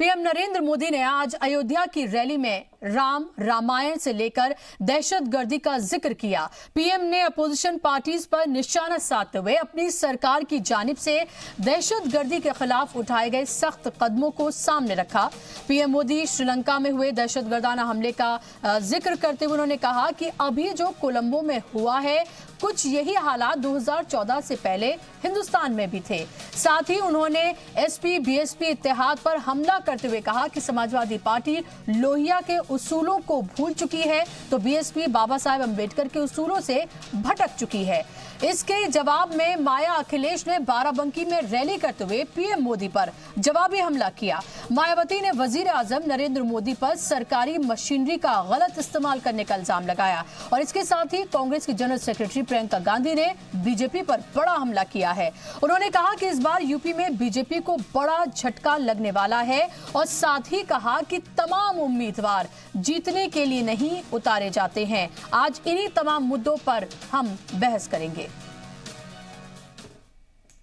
PM Narendra Modi ने आज अयोध्या की रैली में राम रामायण से लेकर दहशतगर्दी का जिक्र किया। पीएम ने अपोजिशन पार्टीज पर निशाना साधते हुए अपनी सरकार की जानिब से दहशतगर्दी के खिलाफ उठाए गए सख्त कदमों को सामने रखा। पीएम मोदी श्रीलंका में हुए दहशतगर्दाना हमले का जिक्र करते हुए उन्होंने कहा कि अभी जो कोलंबो में हुआ है, कुछ यही हालात 2014 से पहले हिंदुस्तान में भी थे। साथ ही उन्होंने एसपी बीएसपी इत्तेहाद पर हमला करते हुए कहा कि समाजवादी पार्टी लोहिया के उसूलों को भूल चुकी है तो बीएसपी बाबा साहेब अंबेडकर के उसूलों से भटक चुकी है। इसके जवाब में माया अखिलेश ने बाराबंकी में रैली करते हुए पीएम मोदी पर जवाबी हमला किया। मायावती ने वजीर आजम नरेंद्र मोदी पर सरकारी मशीनरी का गलत इस्तेमाल करने का इल्जाम लगाया और इसके साथ ही कांग्रेस की जनरल सेक्रेटरी प्रियंका गांधी ने बीजेपी पर बड़ा हमला किया है। उन्होंने कहा कि इस बार यूपी में बीजेपी को बड़ा झटका लगने वाला है और साथ ही कहा कि तमाम उम्मीदवार जीतने के लिए नहीं उतारे जाते हैं। आज इन्हीं तमाम मुद्दों पर हम बहस करेंगे।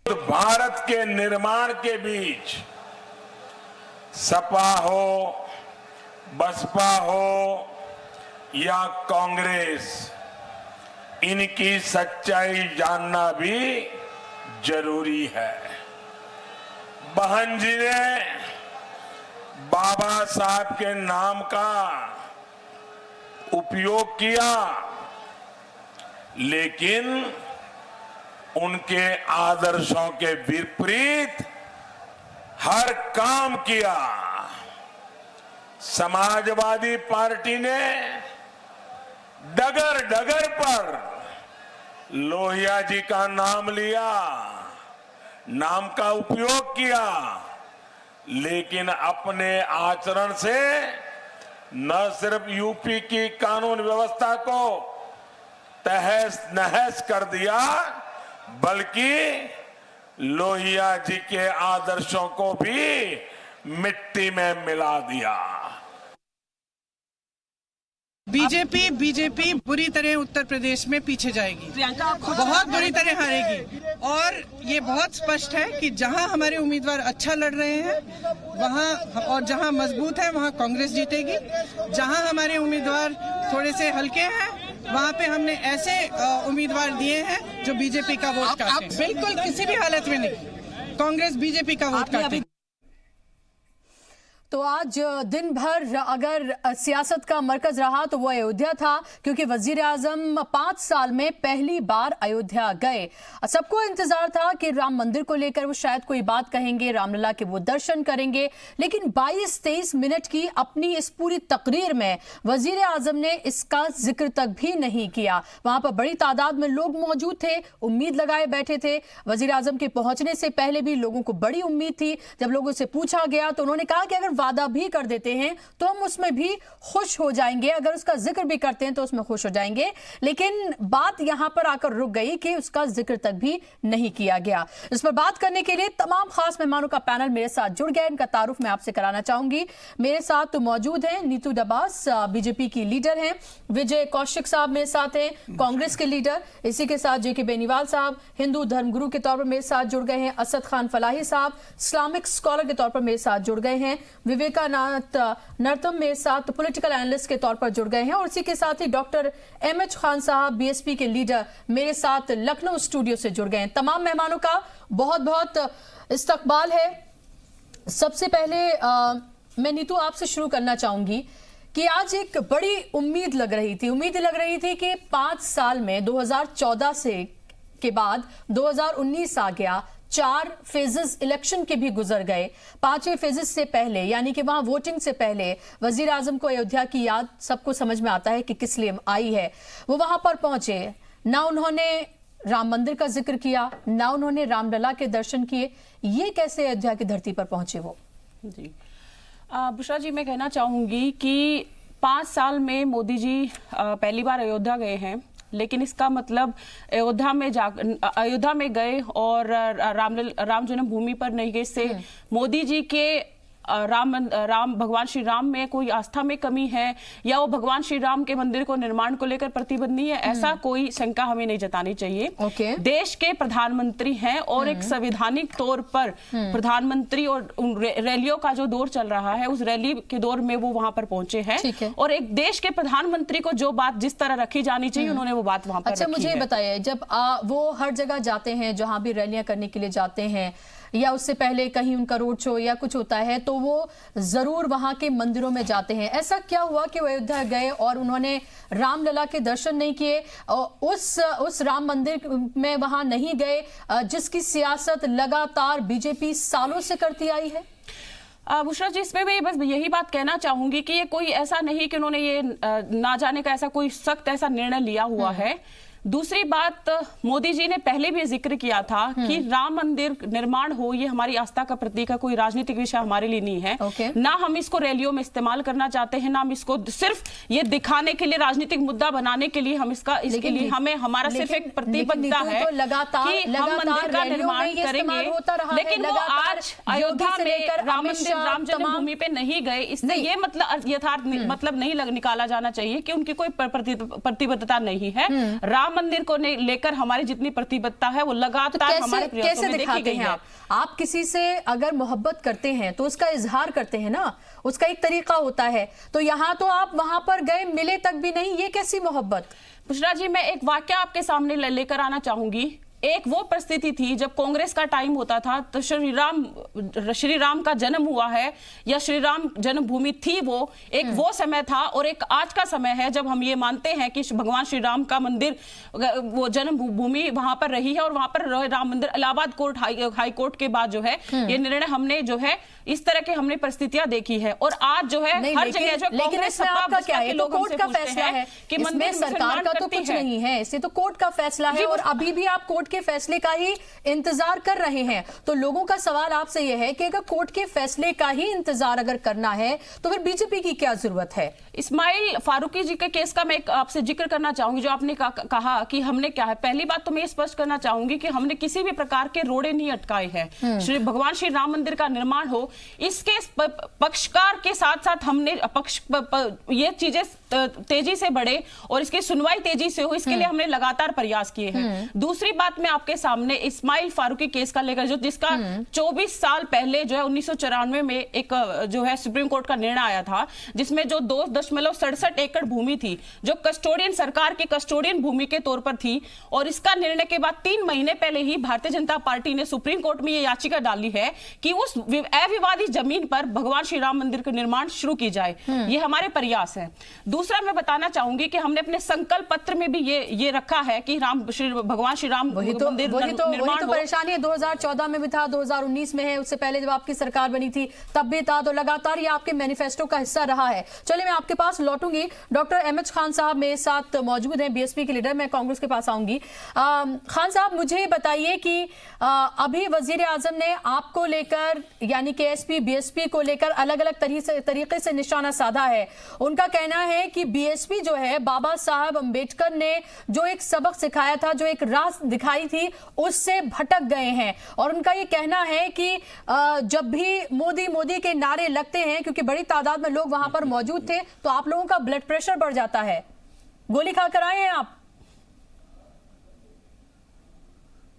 भारत के निर्माण के बीच सपा हो, बसपा हो या कांग्रेस, इनकी सच्चाई जानना भी जरूरी है। बहन जी ने बाबा साहब के नाम का उपयोग किया, लेकिन उनके आदर्शों के विपरीत हर काम किया। समाजवादी पार्टी ने डगर डगर पर लोहिया जी का नाम लिया, नाम का उपयोग किया, लेकिन अपने आचरण से न सिर्फ यूपी की कानून व्यवस्था को तहस नहस कर दिया, बल्कि लोहिया जी के आदर्शों को भी मिट्टी में मिला दिया। बीजेपी बुरी तरह उत्तर प्रदेश में पीछे जाएगी, बहुत बुरी तरह हारेगी और ये बहुत स्पष्ट है कि जहां हमारे उम्मीदवार अच्छा लड़ रहे हैं वहां और जहां मजबूत है वहां कांग्रेस जीतेगी। जहां हमारे उम्मीदवार थोड़े से हल्के हैं वहां पे हमने ऐसे उम्मीदवार दिए हैं जो बीजेपी का वोट काटे। बिल्कुल किसी भी हालत में नहीं कांग्रेस बीजेपी का वोट काटे। तो आज दिन भर अगर सियासत का मरकज रहा तो वो अयोध्या था, क्योंकि वजीर आजम 5 साल में पहली बार अयोध्या गए। सबको इंतजार था कि राम मंदिर को लेकर वो शायद कोई बात कहेंगे, रामलला के वो दर्शन करेंगे, लेकिन 22-23 मिनट की अपनी इस पूरी तकरीर में वजीर आजम ने इसका जिक्र तक भी नहीं किया। वहां पर बड़ी तादाद में लोग मौजूद थे, उम्मीद लगाए बैठे थे। वजीर आजम के पहुंचने से पहले भी लोगों को बड़ी उम्मीद थी। जब लोगों से पूछा गया तो उन्होंने कहा कि अगर वादा भी कर देते हैं तो हम उसमें भी खुश हो जाएंगे, अगर उसका जिक्र भी करते हैं तो उसमें खुश हो जाएंगे। लेकिन बात यहां पर आकर रुक गई कि उसका जिक्र तक भी नहीं किया गया। इस पर बात करने के लिए तमाम खास मेहमानों का पैनल मेरे साथ जुड़ गया। इनका तारुफ मैं आपसे कराना चाहूंगी। मेरे साथ तो मौजूद हैं नीतू डबास, बीजेपी की लीडर हैं, विजय कौशिक साहब मेरे साथ हैं, कांग्रेस के लीडर। इसी के साथ जेके बेनीवाल साहब हिंदू धर्मगुरु के तौर पर मेरे साथ जुड़ गए हैं, असद खान फलाही साहब इस्लामिक स्कॉलर के तौर पर मेरे साथ जुड़ गए हैं, विवेकानंद नरतम मेरे साथ पॉलिटिकल एनालिस्ट के तौर पर जुड़ गए हैं और इसी के साथ ही डॉक्टर एमएच खान साहब बीएसपी के लीडर मेरे साथ लखनऊ स्टूडियो से जुड़ गए हैं। तमाम मेहमानों का बहुत बहुत इस्तकबाल है। सबसे पहले मैं नीतू आपसे शुरू करना चाहूंगी कि आज एक बड़ी उम्मीद लग रही थी कि 5 साल में 2014 से के बाद 2019 आ गया, 4 फेजेस इलेक्शन के भी गुजर गए। 5वें फेजेस से पहले यानी कि वहां वोटिंग से पहले वजीर आजम को अयोध्या की याद सबको समझ में आता है कि किस लिए आई है। वो वहां पर पहुंचे, ना उन्होंने राम मंदिर का जिक्र किया, ना उन्होंने रामलला के दर्शन किए। ये कैसे अयोध्या की धरती पर पहुंचे वो? जी बुशरा जी, मैं कहना चाहूंगी कि 5 साल में मोदी जी पहली बार अयोध्या गए हैं, लेकिन इसका मतलब अयोध्या में गए और राम जन्मभूमि पर नहीं गए। इससे मोदी जी के भगवान श्री राम में कोई आस्था में कमी है या वो भगवान श्री राम के मंदिर को निर्माण को लेकर प्रतिबंधी है, ऐसा कोई शंका हमें नहीं जतानी चाहिए। देश के प्रधानमंत्री हैं और एक संवैधानिक तौर पर प्रधानमंत्री और रैलियों का जो दौर चल रहा है, उस रैली के दौर में वो वहां पर पहुंचे हैं और एक देश के प्रधानमंत्री को जो बात जिस तरह रखी जानी चाहिए उन्होंने वो बात वहां पर रखी है। मुझे बताइए, जब वो हर जगह जाते हैं जहां भी रैलियां करने के लिए जाते हैं या उससे पहले कहीं उनका रोड शो या कुछ होता है तो वो जरूर वहां के मंदिरों में जाते हैं, ऐसा क्या हुआ कि वो अयोध्या गए और उन्होंने रामलला के दर्शन नहीं किए और उस राम मंदिर में वहां नहीं गए जिसकी सियासत लगातार बीजेपी सालों से करती आई है? बुशरा जी, इसमें मैं बस यही बात कहना चाहूंगी कि ये कोई ऐसा नहीं कि उन्होंने ये ना जाने का ऐसा कोई सख्त ऐसा निर्णय लिया हुआ है। दूसरी बात, मोदी जी ने पहले भी जिक्र किया था कि राम मंदिर निर्माण हो, ये हमारी आस्था का प्रतीक है, कोई राजनीतिक विषय हमारे लिए नहीं है। ना हम इसको रैलियों में इस्तेमाल करना चाहते हैं, ना हम इसको सिर्फ ये दिखाने के लिए, राजनीतिक मुद्दा बनाने के लिए हम इसके लिए हमें हमारा सिर्फ एक प्रतिबद्धता है कि हम मंदिर का निर्माण करेंगे। लेकिन वो आज अयोध्या में राम मंदिर, राम जन्मभूमि पे नहीं गए, इससे ये मतलब यथार्थ मतलब नहीं निकाला जाना चाहिए कि उनकी कोई प्रतिबद्धता नहीं है। राम मंदिर को लेकर हमारी जितनी प्रतिबद्धता है वो लगातार हमारे प्रयासों में देखी गई है। आप किसी से अगर मोहब्बत करते हैं तो उसका इजहार करते हैं ना, उसका एक तरीका होता है। तो यहाँ तो आप वहां पर गए, मिले तक भी नहीं, ये कैसी मोहब्बत? बुशरा जी, मैं एक वाक्य आपके सामने लेकर आना चाहूंगी। एक वो परिस्थिति थी जब कांग्रेस का टाइम होता था तो श्री राम का जन्म हुआ है या श्री राम जन्मभूमि थी, वो एक वो समय था और एक आज का समय है जब हम ये मानते हैं कि भगवान श्री राम का मंदिर, वो जन्मभूमि वहां पर रही है और वहां पर राम मंदिर। इलाहाबाद कोर्ट, हाई कोर्ट के बाद जो है ये निर्णय हमने जो है इस तरह की हमने परिस्थितियां देखी है और आज जो है हर जगह जो कांग्रेस आपका क्या है, तो कोर्ट का फैसला है कि मंदिर सरकार का तो कुछ नहीं है, इससे तो कोर्ट का फैसला है और अभी भी आप कोर्ट के फैसले का ही इंतजार कर रहे हैं। तो लोगों का सवाल आपसे यह है कि अगर कोर्ट के फैसले का ही इंतजार अगर करना है तो फिर बीजेपी की क्या जरूरत है? इस्माइल फारूकी जी के केस का मैं आपसे जिक्र करना चाहूंगी। जो आपने कहा कि हमने क्या है, पहली बात तो मैं स्पष्ट करना चाहूंगी कि हमने किसी भी प्रकार के रोड़े नहीं अटकाए हैं। भगवान श्री राम मंदिर का निर्माण हो, इसके पक्षकार के साथ साथ हमने ये चीजें तेजी से बढ़े और इसकी सुनवाई तेजी से हो, इसके लिए हमने लगातार प्रयास किए हैं। दूसरी बात मैं आपके सामने इस्माइल फारूकी केस का लेकर, जिसका 24 साल पहले जो है 1994 में एक जो है सुप्रीम कोर्ट का निर्णय आया था, जिसमें जो 2.67 एकड़ भूमि थी जो कस्टोडियन, सरकार की कस्टोडियन भूमि के तौर पर थी, और इसका निर्णय के बाद 3 महीने पहले ही भारतीय जनता पार्टी ने सुप्रीम कोर्ट में यह याचिका डाली है कि उस अविवादित जमीन पर भगवान श्री राम मंदिर का निर्माण शुरू की जाए। ये हमारे प्रयास है। दूसरा मैं बताना चाहूंगी कि हमने अपने संकल्प पत्र में भी ये रखा है कि भगवान श्री राम मंदिर निर्माण हो। परेशानी है, 2014 में भी था, 2019 में है, उससे पहले जब आपकी सरकार बनी थी तब भी था, तो लगातार ये आपके मैनिफेस्टो का हिस्सा रहा है। चलिए मैं आपके पास लौटूंगी। डॉक्टर एमएच खान साहब मेरे साथ मौजूद हैं, बीएसपी के लीडर। मैं कांग्रेस के पास आऊंगी। खान साहब, मुझे बताइए कि अभी वजीर आजम ने आपको लेकर यानी कि एसपी बीएसपी को लेकर अलग अलग तरीके से निशाना साधा है। उनका कहना है कि बीएसपी जो है, बाबा साहब अंबेडकर ने जो एक सबक सिखाया था, जो एक राह दिखाई थी, उससे भटक गए हैं। और उनका ये कहना है कि जब भी मोदी के नारे लगते हैं, क्योंकि बड़ी तादाद में लोग वहां पर मौजूद थे, तो आप लोगों का ब्लड प्रेशर बढ़ जाता है। गोली खाकर आए हैं आप?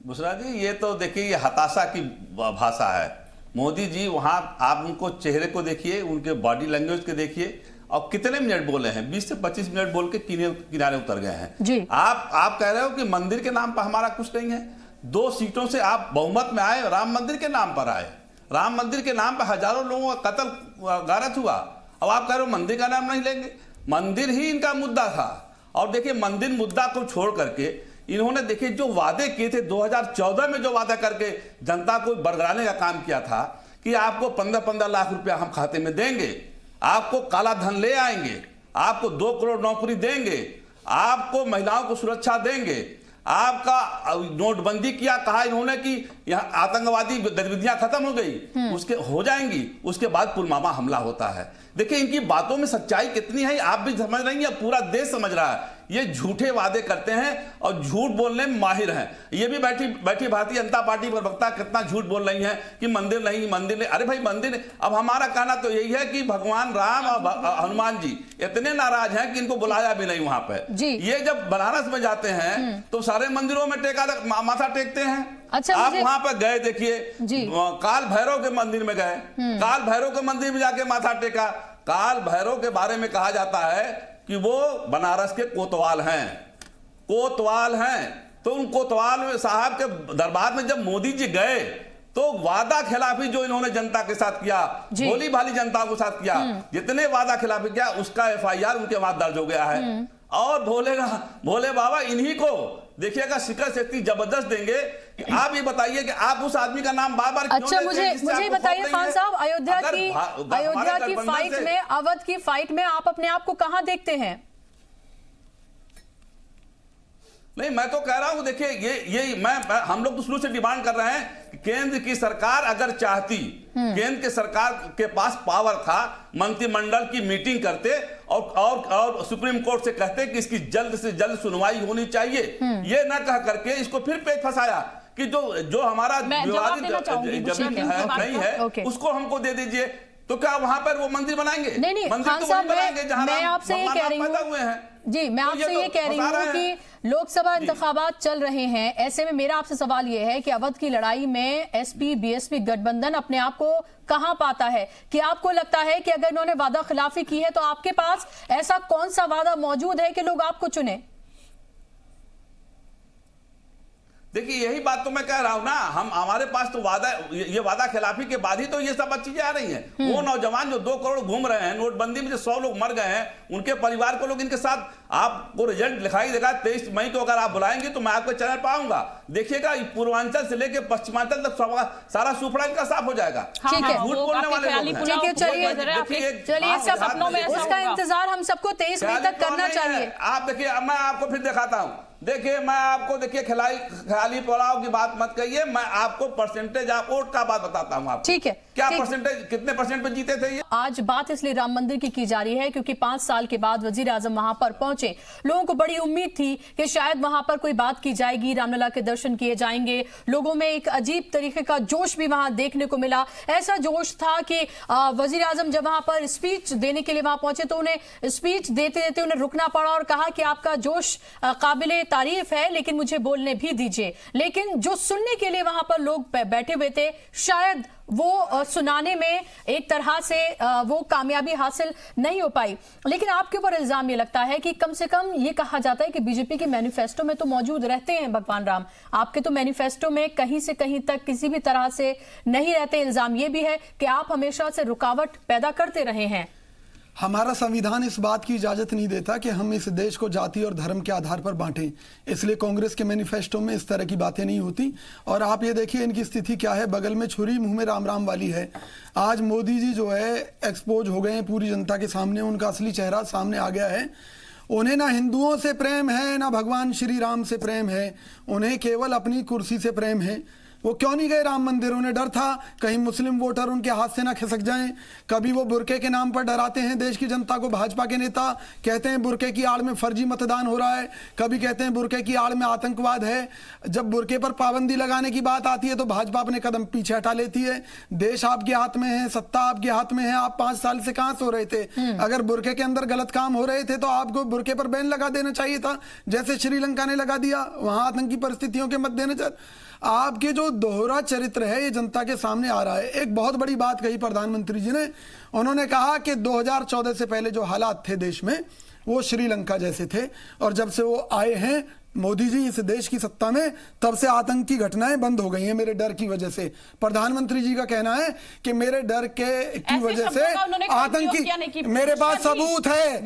बुशरा जी, ये तो देखिए, ये हताशा की भाषा है। मोदी जी वहां, आप उनको चेहरे को देखिए, उनके बॉडी लैंग्वेज के देखिए, और कितने मिनट बोले हैं, 20 से 25 मिनट बोल के किनारे उतर गए हैं जी। आप कह रहे हो कि मंदिर के नाम पर हमारा कुछ नहीं है। 2 सीटों से आप बहुमत में आए, राम मंदिर के नाम पर आए। राम मंदिर के नाम पर हजारों लोगों का कत्ल गारत हुआ, अब आप कह रहे हो मंदिर का नाम नहीं लेंगे। मंदिर ही इनका मुद्दा था। और देखिए, मंदिर मुद्दा को छोड़ करके इन्होंने देखिए जो वादे किए थे 2014 में, जो वादा करके जनता को बरगलाने का काम किया था कि आपको 15-15 लाख रुपया हम खाते में देंगे, आपको काला धन ले आएंगे, आपको 2 करोड़ नौकरी देंगे, आपको महिलाओं को सुरक्षा देंगे, आपका नोटबंदी किया, कहा इन्होंने कि यहाँ आतंकवादी गतिविधियां खत्म हो गई, उसके हो जाएंगी। उसके बाद पुलवामा हमला होता है। देखिए, इनकी बातों में सच्चाई कितनी है आप भी समझ रही हैं, पूरा देश समझ रहा है। ये झूठे वादे करते हैं और झूठ बोलने में माहिर हैं। ये भी बैठी बैठी भारतीय जनता पार्टी प्रवक्ता कितना झूठ बोल रही हैं कि मंदिर नहीं। अरे भाई मंदिर नहीं। अब हमारा कहना तो यही है कि भगवान राम और हनुमान जी इतने नाराज हैं कि इनको बुलाया भी नहीं वहां पे। ये जब बनारस में जाते हैं तो सारे मंदिरों में माथा टेकते हैं। अच्छा, आप वहां पर गए, देखिए काल भैरव के मंदिर में गए, काल भैरव के मंदिर में जाके माथा टेका। काल भैरव के बारे में कहा जाता है कि वो बनारस के कोतवाल हैं। तो उन कोतवाल साहब के दरबार में जब मोदी जी गए तो वादा खिलाफी जो इन्होंने जनता के साथ किया, भोली भाली जनता के साथ किया, जितने वादा खिलाफी किया उसका FIR उनके वहां दर्ज हो गया है। और भोले बाबा इन्हीं को देखिएगा शिखर शक्ति जबरदस्त देंगे कि आप ये बताइए कि आप उस आदमी का नाम बार-बार क्यों अच्छा, लेते हैं मुझे बताइए खान साहब, अयोध्या की फाइट में, अवध की फाइट में आप अपने आप को कहां देखते हैं? नहीं, मैं तो कह रहा हूं, देखिए हम लोग तो शुरू से डिमांड कर रहे हैं कि केंद्र की सरकार अगर चाहती, केंद्र के सरकार के पास पावर था, मंत्रिमंडल की मीटिंग करते और सुप्रीम कोर्ट से कहते कि इसकी जल्द से जल्द सुनवाई होनी चाहिए। ये ना कह करके इसको फिर पेच फंसाया कि जो हमारा विवादित जमीन नहीं है उसको हमको दे दीजिए। तो क्या वहां पर वो मंदिर बनाएंगे? नहीं खान साहब, मैं आपसे ये कह रही हूँ जी, मैं आपसे ये कह रही हूँ कि लोकसभा इंतखाबात चल रहे हैं। ऐसे में मेरा आपसे सवाल ये है कि अवध की लड़ाई में SP BSP गठबंधन अपने आप को कहां पाता है? कि आपको लगता है कि अगर इन्होंने वादा खिलाफी की है तो आपके पास ऐसा कौन सा वादा मौजूद है कि लोग आपको चुने? देखिए यही बात तो मैं कह रहा हूं ना, हमारे पास तो ये वादा खिलाफी के बाद ही तो ये सब चीजें आ रही हैं। वो नौजवान जो 2 करोड़ घूम रहे हैं, नोटबंदी में जो 100 लोग मर गए हैं, उनके परिवार को लोग इनके साथ, आपको रिजल्ट दिखाई देगा 23 मई को। अगर आप बुलाएंगे तो मैं आपको चैनल पाऊंगा, देखिएगा पूर्वांचल से लेकर पश्चिमांचल तक सारा सुफड़ा इनका साफ हो जाएगा। ठीक है, झूठ बोलने वाले लोग हैं। चलिए उसका इंतजार हम सबको 23 मई तक करना चाहिए। आप देखिए, मैं आपको फिर दिखाता हूं। देखिए मैं आपको, देखिए ख्याली पुलाव की बात मत कहिए, मैं आपको परसेंटेज ऑफ वोट का बात बताता हूं आपको। ठीक है, क्या परसेंटेज, कितने % पे जीते थे ये? आज बात इसलिए राम मंदिर की जा रही है क्योंकि 5 साल के बाद वजीर आजम वहां पर पहुंचे। लोगों को बड़ी उम्मीद थी कि शायद वहां पर कोई बात की जाएगी, रामलला के दर्शन किए जाएंगे। लोगों में एक अजीब तरीके का जोश भी वहां देखने को मिला। ऐसा जोश था कि वजीर आजम जब वहां पर स्पीच देने के लिए वहां पहुंचे तो उन्हें स्पीच देते देते उन्हें रुकना पड़ा और कहा कि आपका जोश काबिले तारीफ है, लेकिन मुझे बोलने भी दीजिए। लेकिन जो सुनने के लिए वहां पर लोग बैठे हुए थे, शायद वो सुनाने में एक तरह से वो कामयाबी हासिल नहीं हो पाई। लेकिन आपके ऊपर इल्जाम ये लगता है कि कम से कम ये कहा जाता है कि बीजेपी के मैनिफेस्टो में तो मौजूद रहते हैं भगवान राम, आपके तो मैनिफेस्टो में कहीं से कहीं तक किसी भी तरह से नहीं रहते। इल्जाम ये भी है कि आप हमेशा से रुकावट पैदा करते रहे हैं। हमारा संविधान इस बात की इजाजत नहीं देता कि हम इस देश को जाति और धर्म के आधार पर बांटें, इसलिए कांग्रेस के मैनिफेस्टो में इस तरह की बातें नहीं होती। और आप ये देखिए इनकी स्थिति क्या है, बगल में छुरी मुंह में राम राम वाली है। आज मोदी जी जो है एक्सपोज हो गए हैं पूरी जनता के सामने, उनका असली चेहरा सामने आ गया है। उन्हें ना हिंदुओं से प्रेम है, ना भगवान श्री राम से प्रेम है, उन्हें केवल अपनी कुर्सी से प्रेम है। वो क्यों नहीं गए राम मंदिर? उन्हें डर था कहीं मुस्लिम वोटर उनके हाथ से ना खिसक जाएं। कभी वो बुरके के नाम पर डराते हैं देश की जनता को, भाजपा के नेता कहते हैं बुरके की आड़ में फर्जी मतदान हो रहा है, कभी कहते हैं बुरके की आड़ में आतंकवाद है। जब बुरके पर पाबंदी लगाने की बात आती है तो भाजपा अपने कदम पीछे हटा लेती है। देश आपके हाथ में है, सत्ता आपके हाथ में है, आप 5 साल से कहां सो रहे थे? अगर बुरके के अंदर गलत काम हो रहे थे तो आपको बुरके पर बैन लगा देना चाहिए था, जैसे श्रीलंका ने लगा दिया वहां आतंकी परिस्थितियों के मद्देनजर। आपके जो दोहरा चरित्र है ये जनता के सामने आ रहा है। एक बहुत बड़ी बात कही प्रधानमंत्री जी ने, उन्होंने कहा कि 2014 से पहले जो हालात थे देश में वो श्रीलंका जैसे थे, और जब से वो आए हैं मोदी जी इस देश की सत्ता में तब से आतंकी घटनाएं बंद हो गई हैं मेरे डर की वजह से। प्रधानमंत्री जी का कहना है कि मेरे डर की वजह से आतंकी, मेरे पास सबूत है,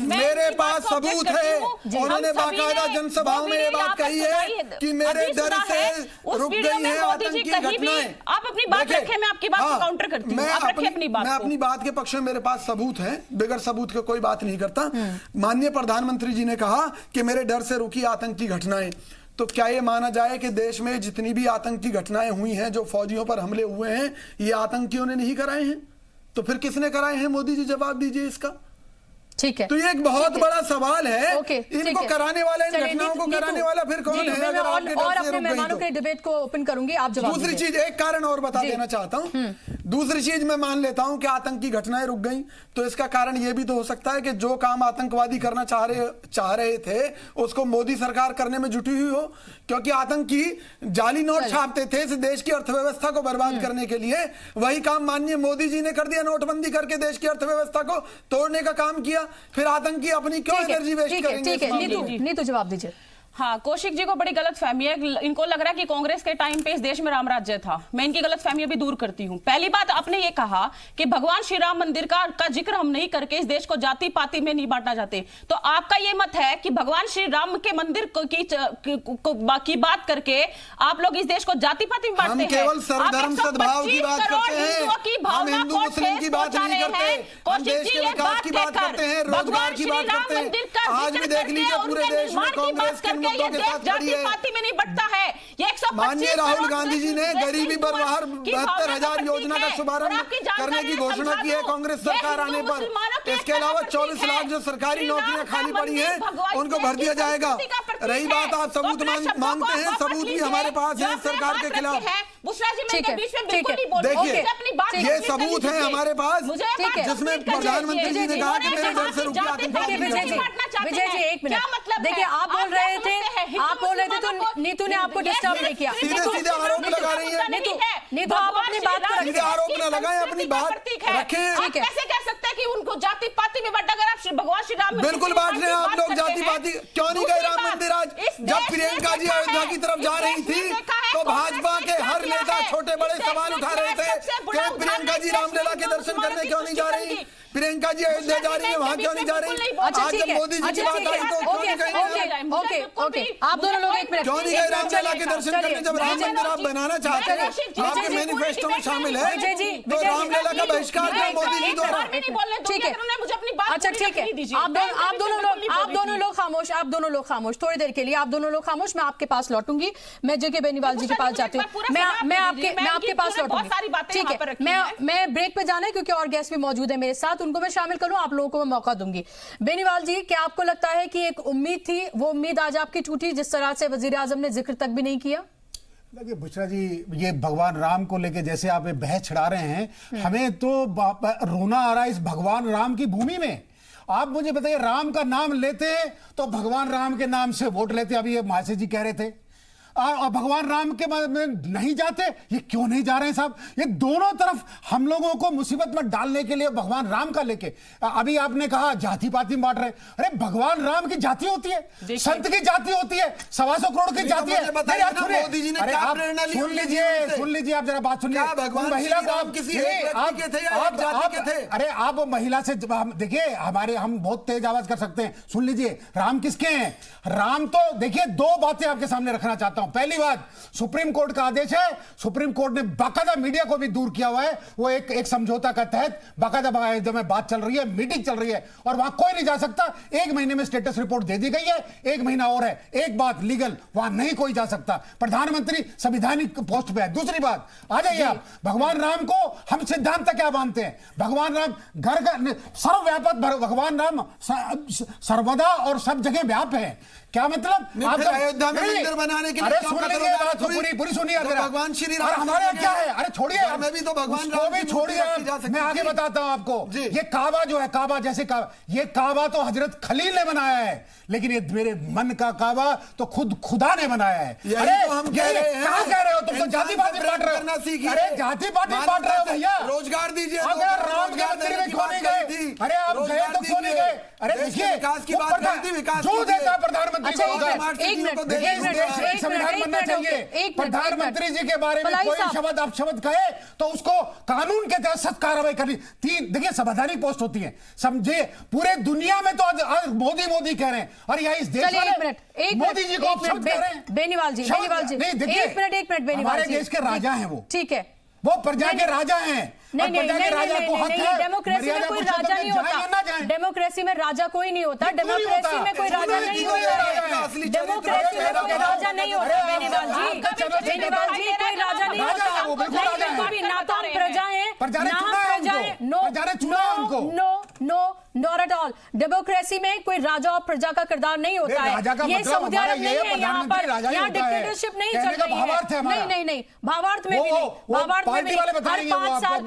मेरे पास सबूत है। उन्होंने बाकायदा जनसभाओं में ये बात कही है कि मेरे डर से रुक गई है आतंकी घटनाएं। आप अपनी बात रखें, मैं आपकी बात को काउंटर करती हूं। आप रखें अपनी बात। मैं अपनी बात के पक्ष में, मेरे पास सबूत है, बगैर सबूत के कोई बात नहीं करता। माननीय प्रधानमंत्री जी ने कहा कि मेरे डर से रुकी आतंकी घटनाएं, तो क्या ये माना जाए कि देश में जितनी भी आतंकी घटनाएं हुई हैं, जो फौजियों पर हमले हुए हैं, ये आतंकियों ने नहीं कराए हैं? तो फिर किसने कराए हैं? मोदी जी जवाब दीजिए इसका। ठीक है। तो ये एक बहुत बड़ा सवाल है। ओके, इनको कराने वाला, इन चलिए, घटनाओं को नीतू, कराने वाला फिर कौन है? मैं अगर आपके डर और से अपने रुक गई मेहमानों तो। के डिबेट को ओपन करूंगी, आप जवाब दूसरी दीजिए। चीज, एक कारण और बता देना चाहता हूं। दूसरी चीज मैं मान लेता हूं कि आतंकी घटनाएं रुक गई, तो इसका कारण यह भी तो हो सकता है कि जो काम आतंकवादी करना चाह रहे थे उसको मोदी सरकार करने में जुटी हुई हो, क्योंकि आतंकी जाली नोट छापते थे इस देश की अर्थव्यवस्था को बर्बाद करने के लिए। वही काम माननीय मोदी जी ने कर दिया, नोटबंदी करके देश की अर्थव्यवस्था को तोड़ने का काम किया। फिर आतंकी अपनी क्यों एनर्जी वेस्ट करेंगे? ठीक है, नीतू जवाब दीजिए। हाँ, कौशिक जी को बड़ी गलत फहमी है। इनको लग रहा है कि कांग्रेस के टाइम पे इस देश में राम राज्य था। मैं इनकी गलत फहमी अभी दूर करती हूँ। पहली बात, आपने ये कहा कि भगवान श्री राम मंदिर का जिक्र हम नहीं करके इस देश को जाति पाति में नहीं बांटना चाहते। तो आपका ये मत है कि भगवान श्री राम के मंदिर की बात करके आप लोग इस देश को जाति पाति में बांटते हैं। केवल सर्वधर्म सद्भाव की बात करते हैं, हम हिंदू मुस्लिम की बात नहीं करते, हम देश के विकास की बात करते हैं, रोजगार की बात करते हैं। आज भी देख लीजिए पूरे देश में कांग्रेस के मुद्दों के साथ खड़ी है। पार्टी में नहीं बढ़ता है। ये 125 माननीय राहुल गांधी जी ने गरीबी पर बाहर 72,000 योजना का शुभारंभ करने की घोषणा की है कांग्रेस सरकार आने पर। इसके अलावा 24 लाख जो सरकारी नौकरियां खाली पड़ी हैं उनको भर दिया जाएगा। रही बात आप सबूत मांगते हैं, सबूत भी हमारे पास है सरकार के खिलाफ। देखिए, ये सबूत है हमारे पास जिसमें प्रधानमंत्री जी ने कहा कि मेरे डर से रुकिए आतंकवादी। विजय जी एक मिनट, देखिए आप बोल रहे थे तो नीतू ने आपको डिस्टर्ब नहीं किया। सीधे सीधे आरोप लगा रही है। नीतू आप अपनी बात पर सीधे आरोप न लगाएं, अपनी बात रखें। कैसे कह सकते हैं कि उनको जाति पाति में बांटा? अगर आप भगवान श्री राम बिल्कुल बांट रहे हैं आप लोग जाति पाति। क्यों नहीं गए राम मंदिर? आज जब प्रियंका जी अयोध्या की तरफ जा रही थी तो भाजपा के हर नेता छोटे बड़े सवाल उठा रहे थे कि प्रियंका जी रामलला के दर्शन करने क्यों नहीं जा रही? प्रियंका जी अयोध्या जा रही है, वहां क्यों नहीं जा रही? आज जब मोदी जी की बात आई तो क्यों नहीं गए? ओके, आप दोनों लोग एक मिनट, क्यों नहीं गए रामलला के दर्शन करने? जब राम मंदिर आप बनाना चाहते हैं, आपके मैनिफेस्टो में शामिल है, तो रामलला का बहिष्कार किया मोदी जी द्वारा। ठीक है, अच्छा ठीक है, आप दोनों लोग खामोश थोड़ी देर के लिए। आप दोनों लोग खामोश, मैं आपके पास लौटूंगी। मैं जेके बेनीवाल जी के पास जाती हूँ। मैं आपके पास लौटूंगी। ठीक है, मैं ब्रेक पे जाना है क्योंकि और गेस्ट भी मौजूद है मेरे साथ, उनको मैं शामिल करूं, आप लोगों को मैं मौका दूंगी। बेनीवाल जी, क्या आपको लगता है कि एक उम्मीद थी, वो उम्मीद आज आपकी टूटी जिस तरह से वजीर आजम ने जिक्र तक भी नहीं किया? देखिए बुशरा जी, ये भगवान राम को लेके जैसे आप बहस छिड़ा रहे हैं, हमें तो रोना आ रहा है इस भगवान राम की भूमि में। आप मुझे बताइए, राम का नाम लेते तो भगवान राम के नाम से वोट लेते। अभी ये मासी जी कह रहे थे और भगवान राम के में नहीं जाते। ये क्यों नहीं जा रहे हैं साहब? ये दोनों तरफ हम लोगों को मुसीबत में डालने के लिए भगवान राम का लेके। अभी आपने कहा जाति पाति में बांट रहे। अरे भगवान राम की जाति होती है, संत की जाति होती है, 125 करोड़ की जाति है। मोदी जी ने क्या प्रेरणा ली? सुन लीजिए आप जरा बात सुनिए। भगवान महिला को आप किसी के थे या जाति के थे? अरे आप महिला से देखिए, हम बहुत तेज आवाज कर सकते हैं। सुन लीजिए, राम किसके हैं? राम तो देखिए, दो बातें आपके सामने रखना चाहता हूं। पहली बात, सुप्रीम कोर्ट का आदेश है, सुप्रीम कोर्ट ने बाकायदा मीडिया को भी दूर किया हुआ है। वो एक समझौता का तहत बाकायदा बात चल रही है, मीटिंग चल रही है और वहां कोई नहीं जा सकता। 1 महीने में स्टेटस रिपोर्ट दे दी गई है, 1 महीना और है। एक बात लीगल, वहां नहीं कोई जा सकता। प्रधानमंत्री संवैधानिक पोस्ट पे है। दूसरी बात, आ जाइए आप, भगवान राम को हम सिद्धांत क्या मानते हैं? भगवान राम घर का सर्वव्यापक, भगवान राम सर्वदा और सब जगह व्याप है। क्या मतलब? आप अयोध्या में मंदिर बनाने के लिए पूरी सुनिए। भगवान श्री राम हमारे क्या है? अरे छोड़िए, मैं भी तो भगवान राम भी छोड़िए, मैं आगे बताता हूं आपको। ये काबा जो है, काबा जैसे ये काबा तो हजरत खलील ने बनाया है, लेकिन ये मेरे मन का काबा तो खुद खुदा ने बनाया है। अरे तो हम कह रहे हैं, क्या कह रहे हो तुम? तो जाति पाति बांट रहे हो। अरे जाति पाति बांट रहे हो भैया। रोजगार दीजिए। अगर राम के मंदिर में क्यों नहीं गए? अरे आप गए तो क्यों नहीं गए? अरे देखिए, विकास की बात करती, विकास जो देता प्रधानमंत्री अच्छा, एक मिनट, संविधान बनना चाहिए। प्रधानमंत्री जी के बारे में कोई शब्द अपशब्द कहे तो उसको कानून के तहत सख्त कार्रवाई करनी। देखिए, संवैधानिक पोस्ट होती है, समझे। पूरे दुनिया में तो आज मोदी कह रहे हैं और यहाँ इस देश में मोदी जी को अपशब्द कह रहे हैं। बेनीवाल जी, नहीं देखिए, एक मिनट बेनीवाल हमारे जी, देश के राजा हैं वो। ठीक है, वो प्रजा के राजा हैं। नहीं, डेमोक्रेसी में कोई राजा नहीं होता। डेमोक्रेसी में राजा कोई नहीं होता। डेमोक्रेसी में कोई राजा नहीं होता। डेमोक्रेसी में कोई राजा नहीं होता। बेनीवाल जी, कोई राजा नहीं होता। ना तो हम प्रजा हैं, ना हम प्रजा हैं। No, not at all. Democracy में कोई राजा और प्रजा का किरदार नहीं होता है। राजा का ये मतलब सऊदी हमारा अरब ये नहीं है, है, यहाँ प्रधानमंत्री पर राजा ही यहाँ होता है। डिक्टेटरशिप नहीं कहने चल का रही भावार्थ है है। हमारा। नहीं, भावार्थ में भी नहीं, भावार्थ में भी पार्टी वाले नहीं। बताएंगे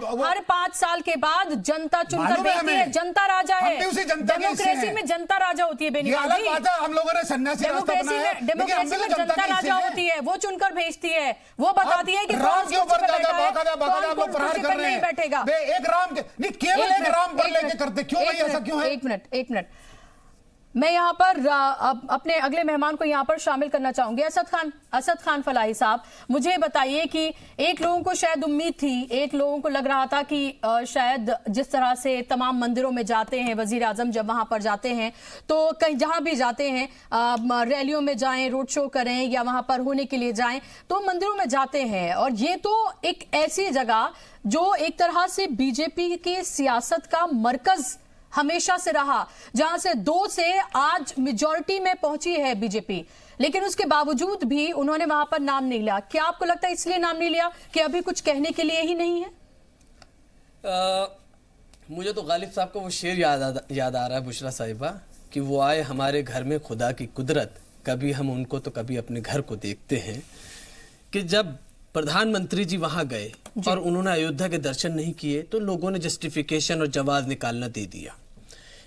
वो हर 5 साल के बाद जनता चुनकर मालूम है भेजती है, हमें। जनता राजा हम है। भी उसी जनता के हिस्से डेमोक्रेसी हैं। में जनता राजा होती है ये बेनीवाल अलग जी। बात है, हम लोगों ने सन्यासी रास्ता डेमोक्रेसी अपनाया है, में लेकिन हम भी तो जनता के हिस्से राजा हैं। होती है, वो चुनकर भेजती है, वो बताती है कि राम कौन के ऊपर कुर्सी पे ज्यादा बैठा है, बाकायदा आप कौन लोग प्रहार कुर्सी कर पर रहे नहीं हैं। बैठेगा। एक राम के नहीं, केवल एक राम पर लेके करते, क्यों भाई ऐसा क्यों है? एक मिनट मैं यहाँ पर अपने अगले मेहमान को यहाँ पर शामिल करना चाहूंगी। असद खान फलाही साहब, मुझे बताइए कि एक लोगों को शायद उम्मीद थी, एक लोगों को लग रहा था कि शायद जिस तरह से तमाम मंदिरों में जाते हैं वजीर आजम, जब वहां पर जाते हैं तो कहीं जहां भी जाते हैं, रैलियों में जाएं, रोड शो करें या वहां पर होने के लिए जाएं, तो मंदिरों में जाते हैं। और ये तो एक ऐसी जगह जो एक तरह से बीजेपी की सियासत का मरकज हमेशा से रहा, जहां से 2 से आज मेजॉरिटी में पहुंची है बीजेपी, लेकिन उसके बावजूद भी उन्होंने वहां पर नाम नहीं लिया। क्या आपको लगता है इसलिए नाम नहीं लिया कि अभी कुछ कहने के लिए ही नहीं है? मुझे तो गालिब साहब का वो शेर याद आ रहा है, बुशरा साहिबा, कि वो आए हमारे घर में खुदा की कुदरत, कभी हम उनको तो कभी अपने घर को देखते हैं। कि जब प्रधानमंत्री जी वहां गए और उन्होंने अयोध्या के दर्शन नहीं किए तो लोगों ने जस्टिफिकेशन और जवाब निकालना दे दिया।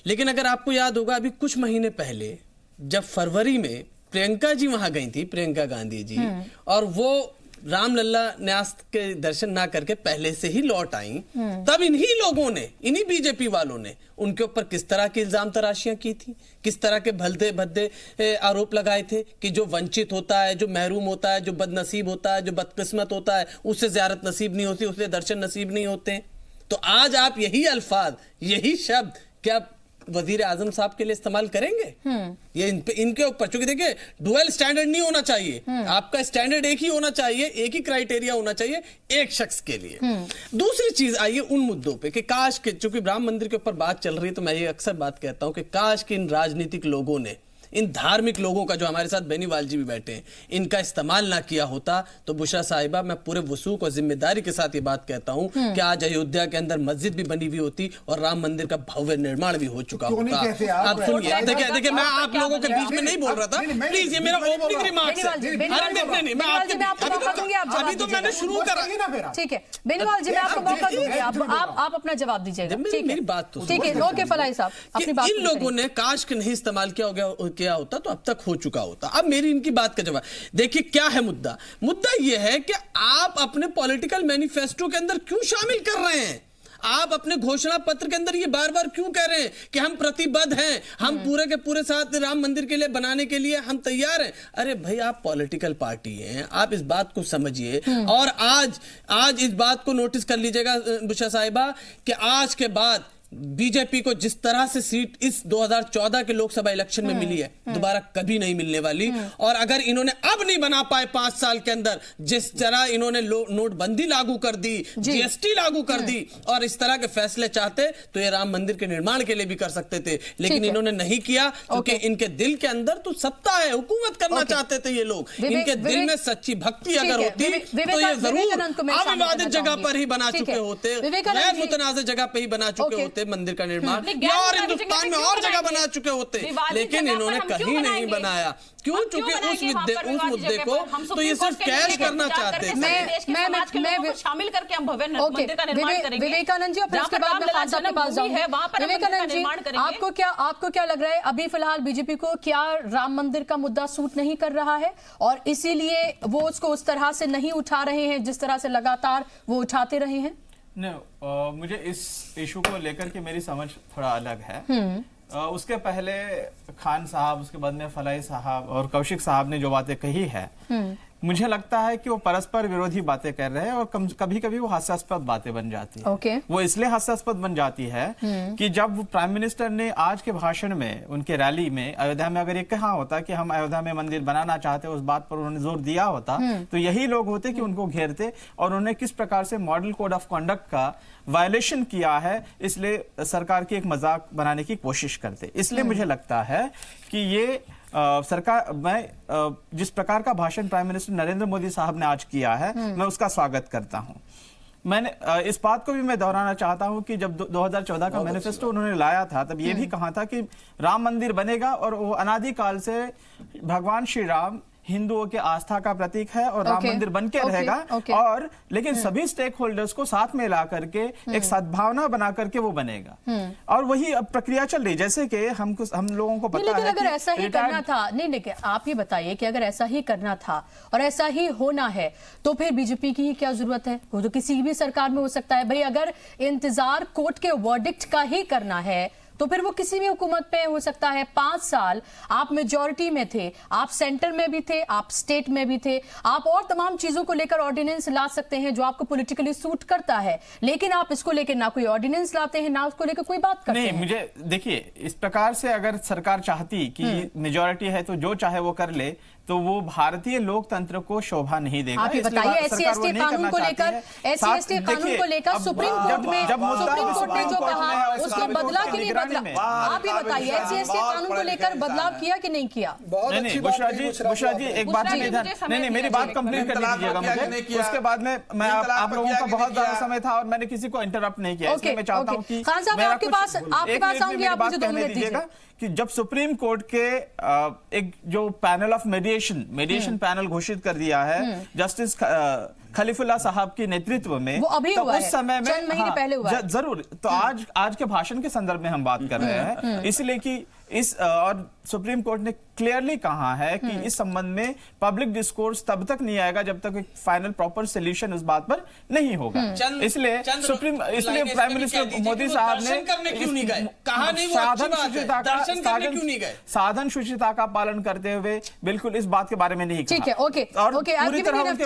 लेकिन अगर आपको याद होगा, अभी कुछ महीने पहले जब फरवरी में प्रियंका जी वहां गई थी, प्रियंका गांधी जी, और वो रामलला न्यास के दर्शन ना करके पहले से ही लौट आई, तब इन्हीं लोगों ने, इन्हीं बीजेपी वालों ने उनके ऊपर किस तरह की इल्जाम तराशियां की थी, किस तरह के भलते भद्दे आरोप लगाए थे कि जो वंचित होता है, जो महरूम होता है, जो बदनसीब होता है, जो बदकिस्मत होता है, उससे ज़ियारत नसीब नहीं होती, उससे दर्शन नसीब नहीं होते। तो आज आप यही अल्फाज, यही शब्द क्या वजीर आजम साहब के लिए इस्तेमाल करेंगे? ये इनके ऊपर, चूंकि देखिए डुअल स्टैंडर्ड नहीं होना चाहिए, आपका स्टैंडर्ड एक ही होना चाहिए, एक ही क्राइटेरिया होना चाहिए एक शख्स के लिए। दूसरी चीज आइए उन मुद्दों पे कि काश के, चूंकि राम मंदिर के ऊपर बात चल रही है तो मैं ये अक्सर बात कहता हूं कि काश के इन राजनीतिक लोगों ने, इन धार्मिक लोगों का, जो हमारे साथ बेनीवाल जी भी बैठे हैं, इनका इस्तेमाल ना किया होता तो बुशरा साहिबा, मैं पूरे वसूख और जिम्मेदारी के साथ ये बात कहता हूं कि आज अयोध्या के अंदर मस्जिद भी बनी हुई होती और राम मंदिर का भव्य निर्माण भी हो चुका होता। आप सुनिए, देखिए मैं आप लोगों के बीच में नहीं बोल रहा था, प्लीज, ये मेरा ओपनिंग रिमार्क्स है। अभी तो मैंने शुरू करा। ठीक है बेनीवाल जी, मैं आपको मौका दूंगी, आप अपना जवाब दीजिएगा। मेरी बात तो ठीक है, ओके फलाही साहब, अपनी बात इन लोगों ने काश के नहीं इस्तेमाल किया होता तो अब तक हो चुका होता। अब मेरी इनकी बात का जवाब देखिए क्या है। मुद्दा यह है कि आप अपने पॉलिटिकल मैनिफेस्टो के अंदर क्यों शामिल कर रहे हैं? आप अपने घोषणा पत्र के अंदर ये बार बार क्यों कह रहे हैं कि हम प्रतिबद्ध हैं, हम पूरे के पूरे साथ राम मंदिर के लिए बनाने के लिए हम तैयार हैं? अरे भाई, आप पॉलिटिकल पार्टी हैं, आप इस बात को समझिए। और आज इस बात को नोटिस कर लीजिएगा बुशरा साहिबा कि आज के बाद बीजेपी को जिस तरह से सीट इस 2014 के लोकसभा इलेक्शन में मिली है, दोबारा कभी नहीं मिलने वाली। और अगर इन्होंने अब नहीं बना पाए 5 साल के अंदर, जिस तरह इन्होंने नोटबंदी लागू कर दी, जीएसटी लागू कर दी और इस तरह के फैसले चाहते तो ये राम मंदिर के निर्माण के लिए भी कर सकते थे, लेकिन इन्होंने नहीं किया क्योंकि इनके दिल के अंदर तो सत्ता है, हुकूमत करना चाहते थे ये लोग। इनके दिल में सच्ची भक्ति अगर होती तो ये जरूर अविवादित जगह पर ही बना चुके होते, गैर मुतनाज़ जगह पर ही बना चुके होते मंदिर का निर्माण, और हिंदुस्तान में और जगह बना चुके होते, लेकिन इन्होंने कहीं नहीं बनाया। क्यों? चूंकि उस मुद्दे को तो ये सिर्फ कैश करना चाहते थे। मैं शामिल करके हम भव्य मंदिर का निर्माण करेंगे। विवेकानंद जी, और उसके बाद मैं खान साहब के पास जाऊंगी। विवेकानंद जी, आपको क्या लग रहा है, अभी फिलहाल बीजेपी को क्या राम मंदिर का मुद्दा सूट नहीं कर रहा है और इसीलिए वो उसको उस तरह से नहीं उठा रहे हैं जिस तरह से लगातार वो उठाते रहे हैं? मुझे इस इशू को लेकर के मेरी समझ थोड़ा अलग है। उसके पहले खान साहब, उसके बाद में फलाही साहब और कौशिक साहब ने जो बातें कही है, मुझे लगता है कि वो परस्पर विरोधी बातें कर रहे हैं और कभी कभी वो हास्यास्पद बातें बन जाती है। वो इसलिए हास्यास्पद बन जाती है कि जब प्राइम मिनिस्टर ने आज के भाषण में, उनके रैली में अयोध्या में अगर ये कहा होता कि हम अयोध्या में मंदिर बनाना चाहते, उस बात पर उन्होंने जोर दिया होता, तो यही लोग होते कि उनको घेरते और उन्होंने किस प्रकार से मॉडल कोड ऑफ कंडक्ट का वायलेशन किया है, इसलिए सरकार की एक मजाक बनाने की कोशिश करते। इसलिए मुझे लगता है कि ये सरकार, मैं जिस प्रकार का भाषण प्राइम मिनिस्टर नरेंद्र मोदी साहब ने आज किया है, मैं उसका स्वागत करता हूं। मैंने इस बात को भी मैं दोहराना चाहता हूं कि जब 2014 का मैनिफेस्टो उन्होंने लाया था तब ये भी कहा था कि राम मंदिर बनेगा और वो अनादिकाल से भगवान श्री राम हिंदुओं के आस्था का प्रतीक है और राम मंदिर बन के रहेगा। और लेकिन सभी स्टेक होल्डर्स को साथ में ला करके एक सद्भावना बना करके वो बनेगा और वही अब प्रक्रिया चल रही, जैसे कि हम लोगों को पता लेकिन है अगर कि ऐसा ही करना था, नहीं लेकिन आप ये बताइए कि अगर ऐसा ही करना था और ऐसा ही होना है तो फिर बीजेपी की ही क्या जरूरत है? वो तो किसी भी सरकार में हो सकता है भाई। अगर इंतजार कोर्ट के वर्डिक्ट का ही करना है तो फिर वो किसी भी हुकूमत पे हो सकता है। 5 साल आप मेजॉरिटी में थे, आप सेंटर में भी थे, आप स्टेट में भी थे, आप और तमाम चीजों को लेकर ऑर्डिनेंस ला सकते हैं जो आपको पॉलिटिकली सूट करता है, लेकिन आप इसको लेकर ना कोई ऑर्डिनेंस लाते हैं ना उसको लेकर कोई बात करते नहीं हैं। मुझे देखिए, इस प्रकार से अगर सरकार चाहती कि मेजॉरिटी है तो जो चाहे वो कर ले तो वो भारतीय लोकतंत्र को शोभा नहीं देगा। आप ये बताइए SC/ST कानून को लेकर, SC/ST कानून को लेकर सुप्रीम कोर्ट ने जो कहा उसको बदला कि नहीं बदला? आप ये बताइए SC/ST कानून को लेकर बदलाव किया कि नहीं किया? नहीं बुशरा जी एक बात नहीं, मेरी बात कंप्लीट कर लीजिएगा मुझे, उसके बाद में मैं आप लोगों का बहुत ज्यादा समय था और मैंने किसी को इंटरप्ट नहीं किया, इसलिए मैं चाहता हूं कि खान साहब मैं आपके पास आऊंगी, आप मुझे 2 मिनट दीजिएगा कि जब सुप्रीम कोर्ट के एक जो पैनल ऑफ मेडिएशन पैनल घोषित कर दिया है जस्टिस खलीफुल्लाह साहब के नेतृत्व में, वो अभी तो हुआ उस समय में चंद महीने पहले हुआ जरूर तो आज के भाषण के संदर्भ में हम बात कर रहे हैं, इसलिए कि इस और सुप्रीम कोर्ट ने क्लियरली कहा है कि इस संबंध में पब्लिक डिस्कोर्स तब तक नहीं आएगा जब तक एक फाइनल प्रॉपर सोल्यूशन इस बात पर नहीं होगा। इसलिए प्राइम मिनिस्टर मोदी साहब ने साधन शुचिता का पालन करते हुए बिल्कुल इस बात के बारे में नहीं कहा। ठीक है, ओके, और पूरी तरह उनके